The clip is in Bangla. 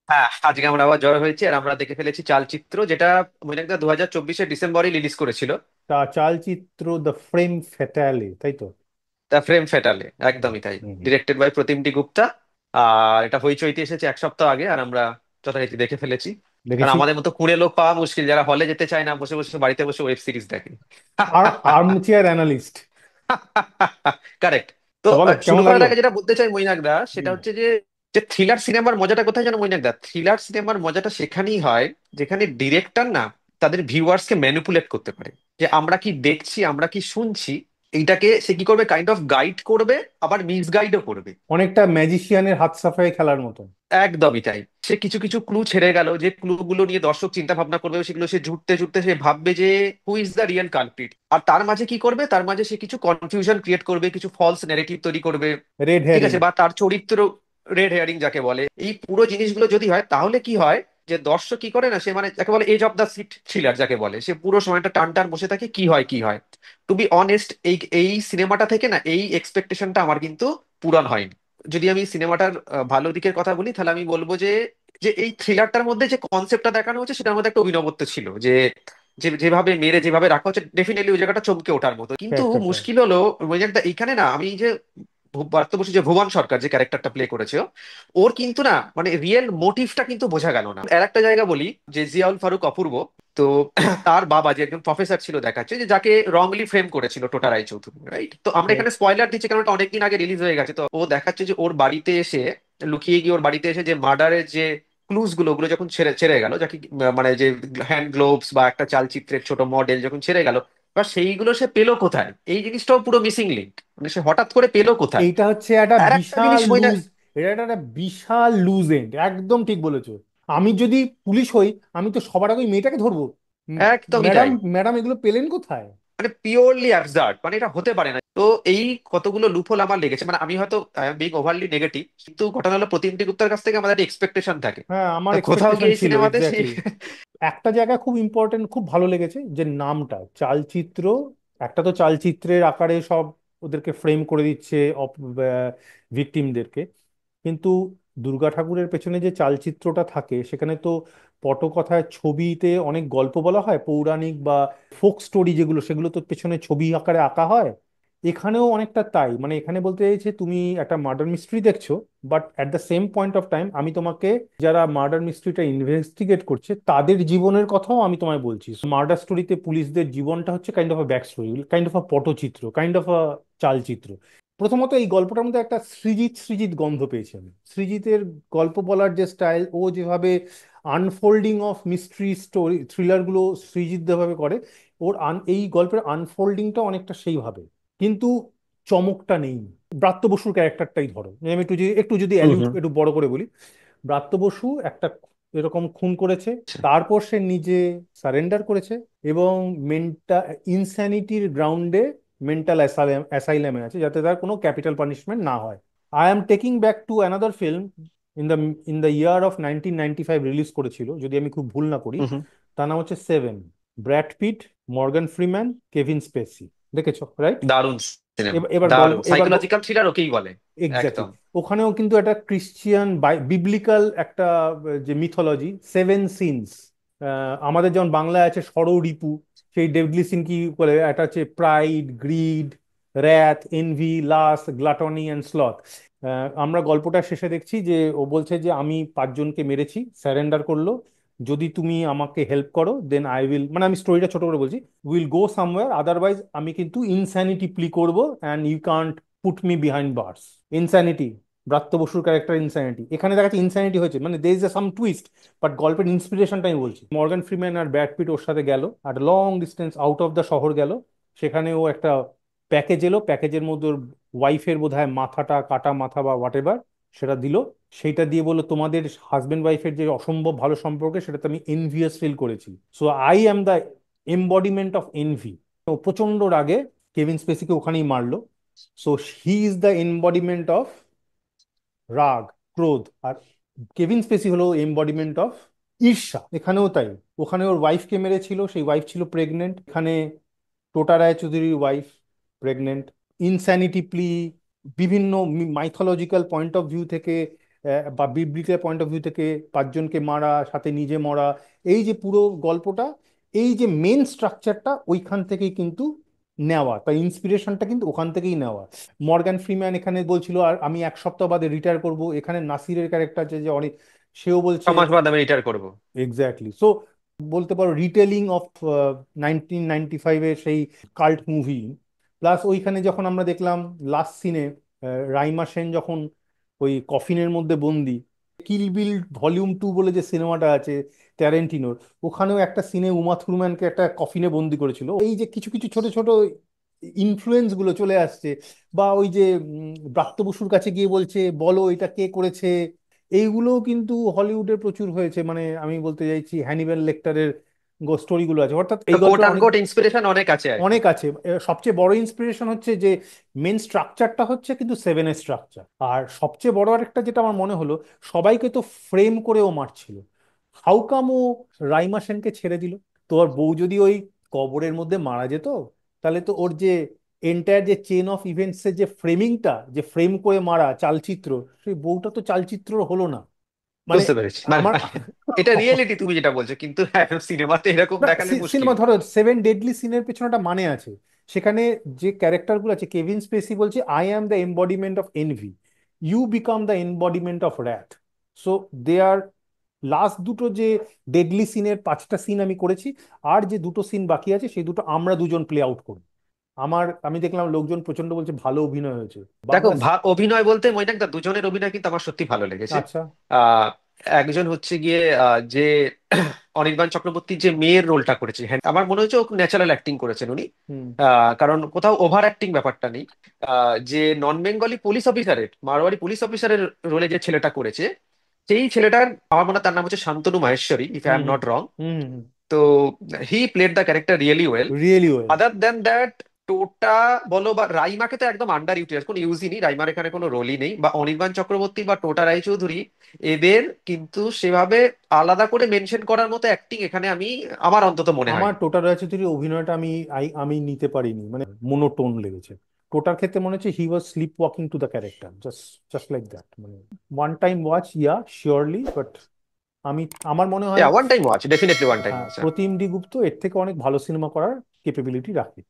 হ্যাঁ, আজকে আমরা আবার জয় হয়েছি আর আমরা দেখে ফেলেছি চালচিত্র, যেটা মনে 2024 ডিসেম্বরই রিলিজ করেছিল। তা চালচিত্র দ্য ফ্রেম ফ্যাটালে, তাই তো? দ্য ফ্রেম ফ্যাটালে, হুম, একদমই তাই। হুম, হুম। Directed by Pratim D Gupta. আর এটা হইচইতে এসেছে এক সপ্তাহ আগে, আর আমরা যথারীতি দেখে ফেলেছি। কারণ দেখেছি। আমাদের মতো কুড়ে লোক পাওয়া মুশকিল যারা হলে যেতে চায় না, বসে বসে বাড়িতে বসে ওয়েব সিরিজ দেখে। আর আর্মচেয়ার অ্যানালিস্ট। কারেক্ট। তো তা বলো শুরু কেমন করার লাগলো। আগে যেটা বলতে চাই মৈনাকদা, সেটা হুম। হচ্ছে যে যে থ্রিলার সিনেমার মজাটা কোথায় জানো মৈনাকদা? থ্রিলার সিনেমার মজাটা সেখানেই হয় যেখানে ডিরেক্টর না তাদের ভিউয়ার্সকে ম্যানিপুলেট করতে পারে। যে আমরা কি দেখছি, আমরা কি শুনছি, এইটাকে সে কি করবে, কাইন্ড অফ গাইড করবে, আবার মিসগাইডও করবে। অনেকটা ম্যাজিশিয়ানের হাত সাফাই খেলার মতন। একদমই তাই। সে কিছু কিছু ক্লু ছেড়ে গেল, যে ক্লু গুলো নিয়ে দর্শক চিন্তা ভাবনা করবে, সেগুলো সে জুড়তে জুড়তে সে ভাববে যে who is the real culprit. আর তার মাঝে কি করবে, তার মাঝে সে কিছু কনফিউশন ক্রিয়েট করবে, কিছু ফলস ন্যারেটিভ তৈরি করবে। রেড ঠিক হেয়ারিং। আছে, বা তার চরিত্র, রেড হেয়ারিং যাকে বলে, এই পুরো জিনিসগুলো যদি হয় তাহলে কি হয়, যে দর্শক কি করে না, সে মানে যাকে বলে edge of the seat thriller যাকে বলে, সে পুরো সময়টা টান টান বসে থাকে কি হয় কি হয়। টু বি অনেস্ট, এই এই সিনেমাটা থেকে না এই এক্সপেকটেশনটা আমার কিন্তু পূরণ হয়নি। যদি আমি সিনেমাটার ভালো দিকের কথা বলি, তাহলে আমি বলবো যে যে এই থ্রিলারটার মধ্যে যে কনসেপ্টটা দেখানো হচ্ছে সেটার মধ্যে একটা অভিনবত্ব ছিল, যে যেভাবে মেরে যেভাবে রাখা হচ্ছে, ডেফিনেটলি ওই জায়গাটা চমকে ওঠার মতো। কিন্তু ক্যারেক্টারটা। মুশকিল হলো ওই জায়গাটা এইখানে না, আমি যে পার্থ বসু যে ভুবন সরকার যে ক্যারেক্টারটা প্লে করেছে, ওর কিন্তু না মানে রিয়েল মোটিভটা কিন্তু বোঝা গেল না। আর একটা জায়গা বলি, যে জিয়াউল ফারুক অপূর্ব, তো তার বাবা যে একজন প্রফেসর ছিল, দেখাচ্ছে যে যাকে রংলি ফ্রেম করেছিল টোটা রায়চৌধুরী, রাইট? তো আমরা ওকে। এখানে স্পয়লার দিচ্ছি কারণ এটা অনেকদিন আগে রিলিজ হয়ে গেছে। তো ও দেখাচ্ছে যে ওর বাড়িতে এসে, লুকিয়ে গিয়ে ওর বাড়িতে এসে যে মার্ডারের যে ক্লুজ গুলো, ওগুলো যখন ছেড়ে ছেড়ে গেল, যাকে মানে যে হ্যান্ড গ্লোভস বা একটা চালচিত্রের ছোট মডেল যখন ছেড়ে গেল, বা সেইগুলো সে পেলো কোথায়, এই জিনিসটাও পুরো মিসিং লিঙ্ক। মানে সে হঠাৎ করে পেলো কোথায়। এইটা হচ্ছে একটা আর একটা বিশাল জিনিস মনে, লুজ। এটা একটা বিশাল লুজ এন্ড, একদম ঠিক বলেছো। আমি যদি পুলিশ হই, আমি তো সবার আগে ওই মেয়েটাকে ধরবো। উম, একদমই ম্যাডাম তাই। ম্যাডাম এগুলো পেলেন কোথায়? মানে পিওরলি অ্যাবসার্ড, মানে এটা হতে পারে না। তো এই কতগুলো লুপহোল আমার লেগেছে। মানে আমি হয়তো বিং ওভারলি নেগেটিভ, কিন্তু ঘটনা হলো প্রতিমটি গুপ্তার কাছ থেকে আমাদের একটা এক্সপেকটেশন থাকে। হ্যাঁ, আমার তা কোথাও এক্সপেকটেশন গিয়ে এই ছিল সিনেমাতে সেই এক্স্যাক্টলি। একটা জায়গা খুব ইম্পর্টেন্ট, খুব ভালো লেগেছে যে নামটা চালচিত্র। একটা তো চালচিত্রের আকারে সব ওদেরকে ফ্রেম করে দিচ্ছে ভিকটিমদেরকে, কিন্তু দুর্গা ঠাকুরের পেছনে যে চালচিত্রটা থাকে সেখানে তো পটকথায় ছবিতে অনেক গল্প বলা হয়, পৌরাণিক বা ফোক স্টোরি যেগুলো, সেগুলো তো পেছনে ছবি আকারে আঁকা হয়। এখানেও অনেকটা তাই, মানে এখানে বলতে চাইছে তুমি একটা মার্ডার মিস্ট্রি দেখছো, but at the same point of time আমি তোমাকে যারা মার্ডার মিস্ট্রিটা ইনভেস্টিগেট করছে তাদের জীবনের কথাও আমি তোমায় বলছি। মার্ডার স্টোরিতে পুলিশদের জীবনটা হচ্ছে kind of a back story, kind of a পটচিত্র, কাইন্ড অফ আ চালচিত্র। প্রথমত এই গল্পটার মধ্যে একটা সৃজিত সৃজিত গন্ধ পেয়েছি আমি। সৃজিতের গল্প বলার যে স্টাইল, ও যেভাবে আনফোল্ডিং অফ মিস্ট্রি স্টোরি থ্রিলারগুলো সৃজিত যেভাবে করে, ওর এই গল্পের আনফোল্ডিংটা অনেকটা সেইভাবে। কিন্তু চমকটা নেই। ব্রাত্য বসুর ক্যারেক্টারটাই ধরো, আমি একটু যদি হুম অ্যালিউট হুম। একটু বড় করে বলি। ব্রাত্য বসু একটা এরকম খুন করেছে, তারপর সে নিজে সারেন্ডার করেছে এবং ইনস্যানিটির গ্রাউন্ডে মেন্টাল অ্যাসাইলামে আছে, যাতে তার কোনো ক্যাপিটাল পানিশমেন্ট না হয়। I am taking back to another film in the in the year of 1995 release করেছিল, যদি আমি খুব ভুল না করি। হুম হুম। তার নাম হচ্ছে seven. Brad Pitt, Morgan Freeman, Kevin Spacey. দেখেছো, রাইট? দারুণ সিনেমা। এবার এবার গল্প দারুণ এবার সাইকোলজিক্যাল থ্রিলার ওকেই বলে। এক্স্যাক্টলি। একদম। ওখানেও কিন্তু একটা ক্রিশ্চিয়ান বিবলিক্যাল একটা যে মিথোলজি, সেভেন সিনস। আমাদের যেমন বাংলায় আছে ষড়রিপু, সেই ডেডলি সিন কি বলে, একটা হচ্ছে pride, greed, wrath, envy, lust, gluttony and sloth. আমরা গল্পটা শেষে দেখছি যে ও বলছে যে আমি পাঁচজনকে মেরেছি, স্যারেন্ডার করলো, যদি তুমি আমাকে হেল্প করো দেন আই উইল, মানে আমি স্টোরিটা ছোট করে বলছি, উইল গো সামওয়্যার, আদারওয়াইজ আমি কিন্তু ইনস্যানিটি প্লি করবো and you can't put me behind bars. Insanity. Bratya বসুর ক্যারেক্টার ইনস্যানিটি, এখানে দেখা যাচ্ছে ইনস্যানিটি হয়েছে, মানে there is some twist. But গল্পের ইন্সপিরেশনটা আমি বলছি, মর্গান ফ্রিম্যান আর ব্র্যাড পিট ওর সাথে গেল, আর long distance out of the শহর গেল। সেখানে ও একটা প্যাকেজ এলো, প্যাকেজের মধ্যে ওর ওয়াইফের বোধহয় মাথাটা, কাটা মাথা বা হোয়াট এভার, সেটা দিল। সেইটা দিয়ে বললো তোমাদের হাজবেন্ড ওয়াইফের যে অসম্ভব ভালো সম্পর্কে সেটাতে আমি এনভিয়াস ফিল করেছি, so I am the embodiment of envy. ও প্রচন্ড রাগে কেভিন স্পেসিকে ওখানেই মারলো। So he is the embodiment of rag, krodh. R Kevin Spacey হলো এমবডিমেন্ট অফ ঈর্ষা। এখানেও তাই, ওখানে ওর ওয়াইফকে মেরেছিল, সেই ওয়াইফ ছিল প্রেগনেন্ট। এখানে টোটা রায়চৌধুরীর ওয়াইফ প্রেগনেন্ট। ইনস্যানিটি প্লি, বিভিন্ন মাইথোলজিক্যাল পয়েন্ট অফ ভিউ থেকে বা বিবলিক্যাল পয়েন্ট অফ ভিউ থেকে পাঁচজনকে মারা, সাথে নিজে মরা, এই যে পুরো গল্পটা, এই যে মেন স্ট্রাকচারটা ওইখান থেকেই কিন্তু নেওয়া, তাই ইন্সপিরেশনটা কিন্তু ওখান থেকেই নেওয়া। মর্গ্যান ফ্রিম্যান এখানে বলছিল আর আমি এক সপ্তাহ বাদে রিটায়ার করব, এখানে নাসিরের ক্যারেক্টার যে অনেক, সেও বলছে। সমাজ বাদ আমি রিটায়ার করবো। এক্স্যাক্টলি। সো বলতে পারো রিটেলিং অফ 1995-এর সেই কাল্ট মুভি। প্লাস ওইখানে যখন আমরা দেখলাম লাস্ট সিনে রাইমা সেন যখন ওই কফিনের মধ্যে বন্দি, কিল বিল ভলিউম 2 বলে যে সিনেমাটা আছে ট্যারেন্টিনোর, ওখানেও একটা সিনে উমা থুরম্যানকে একটা কফিনে বন্দি করেছিল। এই যে কিছু কিছু ছোট ছোট ইনফ্লুয়েন্স গুলো চলে আসছে, বা ওই যে ব্রাত্য বসুর কাছে গিয়ে বলছে বলো এটা কে করেছে, এইগুলোও কিন্তু হলিউডে প্রচুর হয়েছে। মানে আমি বলতে চাইছি হ্যানিবেল লেক্টারের স্টোরিগুলো আছে, অর্থাৎ এই কোট গল্পের অনেক আনকোট ইন্সপিরেশন অনেক আছে আর কি। অনেক আছে। সবচেয়ে বড় ইন্সপিরেশন হচ্ছে যে মেন স্ট্রাকচারটা হচ্ছে কিন্তু সেভেনের স্ট্রাকচার। আর সবচেয়ে বড় আরেকটা যেটা আমার মনে হলো, সবাইকে তো ফ্রেম করেও মারছিল, হাউ কাম ও রাইমা সেনকে ছেড়ে দিল? তো ওর বউ যদি ওই কবরের মধ্যে মারা যেত, তাহলে তো ওর যে এন্টায়ার যে চেন অফ ইভেন্টস এর যে ফ্রেমিংটা, যে ফ্রেম করে মারা চালচিত্র, সেই বউটা তো চালচিত্র হলো না। মানে বুঝতে পেরেছি, মানে আমার এটা রিয়েলিটি তুমি যেটা বলছো, কিন্তু হ্যাঁ সিনেমাতে এরকম না, দেখালে মুশকিল। সিনেমা ধরো সেভেন ডেডলি সিনের পেছনে একটা মানে আছে। সেখানে যে ক্যারেক্টার গুলো আছে, কেভিন স্পেসি বলছে I am the embodiment of envy, you become the embodiment of wrath. So they are last দুটো যে ডেডলি সিনের 5টা সিন আমি করেছি, আর যে দুটো সিন বাকি আছে সেই দুটো আমরা দুজন প্লে আউট করি। আমি দেখলাম লোকজন প্রচন্ড বলছে ভালো অভিনয় হয়েছে দেখো বাংলা। অভিনয় বলতে মৈনাক দা দুজনের অভিনয় কিন্তু আমার সত্যি ভালো লেগেছে। আচ্ছা। আহ একজন হচ্ছে গিয়ে যে অনির্বাণ চক্রবর্তী যে মেয়ের রোলটা করেছে, হ্যাঁ আমার মনে হচ্ছে ও ন্যাচারাল অ্যাক্টিং করেছেন উনি। হুম। কারণ কোথাও ওভার অ্যাক্টিং ব্যাপারটা নেই। যে নন বেঙ্গলি পুলিশ অফিসারের, মারোয়ারি পুলিশ অফিসারের রোলে যে ছেলেটা করেছে, সেই ছেলেটার আমার মনে হয় তার নাম হচ্ছে Shantanu Maheshwari, if I hmm. Um hmm. Not wrong. Hmm. তো he played the character really well. Really well. Other than that, Tota বলো বা রাইমাকে তো একদম আন্ডার ইউটিলাইজ, কোনো ইউজই নেই, রাইমার এখানে কোনো রোলই নেই, বা অনির্বাণ চক্রবর্তী বা টোটা রায়চৌধুরী, এদের কিন্তু সেভাবে আলাদা করে মেনশন করার মতো অ্যাক্টিং এখানে আমি, আমার অন্তত মনে আমার হয়নি। টোটাল রায়চৌধুরীর অভিনয়টা আমি নিতে পারিনি, মানে মোনোটোন লেগেছে। টোটার ক্ষেত্রে মনে হচ্ছে he was sleep walking to the character, just just like that. মানে one time watch, yeah surely, but আমি, আমার মনে হয় one time watch, definitely one time হ্যাঁ, ওয়াচ। প্রতিম ডি গুপ্ত এর থেকে অনেক ভালো সিনেমা করার ক্যাপাবিলিটি রাখে।